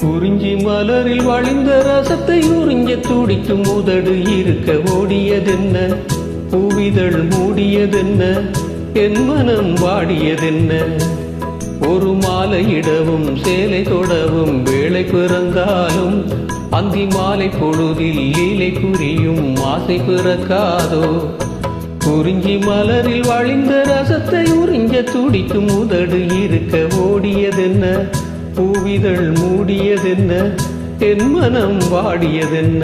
குறிஞ்சி மலரில் வழிந்த ரசத்தை உறிஞ்ச துடிக்கும் உதடு இருக்க ஓடியதென்ன, பூவிதழ் மூடியதென்ன, என் மனம் வாடியதென்ன. ஒரு மாலையிடவும் சேலை தொடவும் வேளை பிறந்தாலும் அந்தி மாலை பொழுதில் லீலை புரியும் ஆசை பிறக்காதோ. குறிஞ்சி மலரில் வழிந்த ரசத்தை உறிஞ்ச துடிக்கும் உதடு இருக்க ஓடியதென்ன, பூவிதழ் மூடியதென்ன, என் மனம் வாடியதென்ன.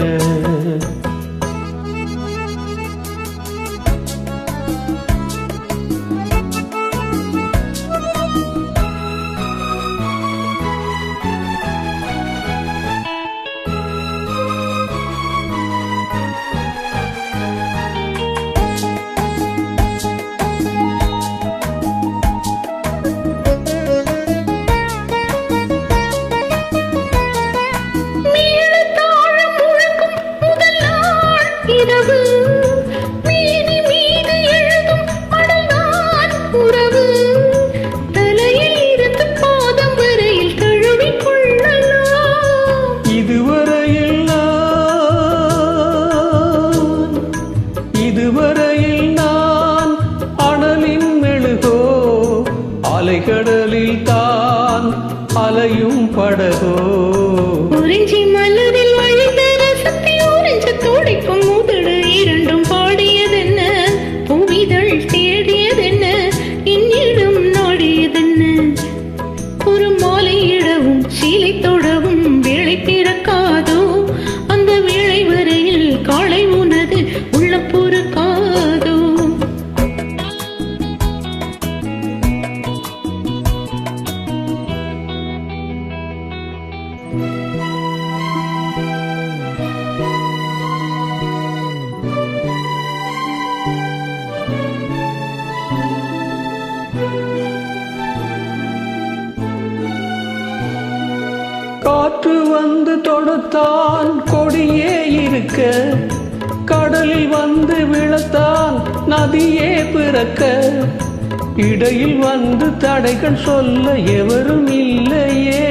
இதுவரையில் நான் அனலின் மெழுகோ, அலைக்கடலில் தான் அலையும் படகோ. குறிஞ்சி மலரில் வழிந்த ரசத்தை உறிஞ்ச துடிக்கும் உதடு இரண்டும் பாடியதென்ன, பூவிதழ் தேடியதென்ன, என்னிடம் நாடியதென்ன. ஒரு மாலையிடவும் சீலை தொடவும் வேளை பிறக்காதோ, அந்த வேளை வரையில் காலை உனது உள்ள பொறுக்காதோ. காற்று வந்து தொடுத்தான் கொடியே இருக்க, கடலில் வந்து விழத்தான் நதியே பிறக்க. இடையில் வந்து தடைகள் சொல்ல எவரும் இல்லையே.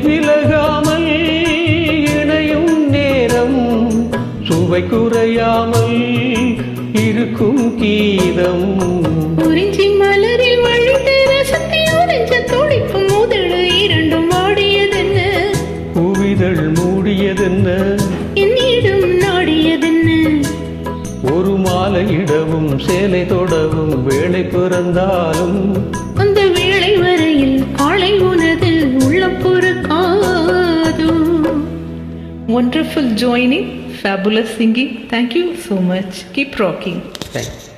விலகாமல் இணையும் நேரம் சுவை குறையாமல் இருக்கும் கீதம். குறிஞ்சி மலரில் வழிந்த ரசத்தை உறிஞ்ச துடிக்கும் உதடு இரண்டும் வாடியதென்ன, பூவிதழ் மூடியதென்ன, என்னிடம் நாடியதென்ன. ஒரு மாலையிடவும் சேலை தொடவும் வேளை பிறந்தாலும் அந்த வேளை வரையில் காலை உனது உள்ள பொறுக்காதோ. Wonderful joining, fabulous singing. Thank you so much. Keep rocking. Thanks.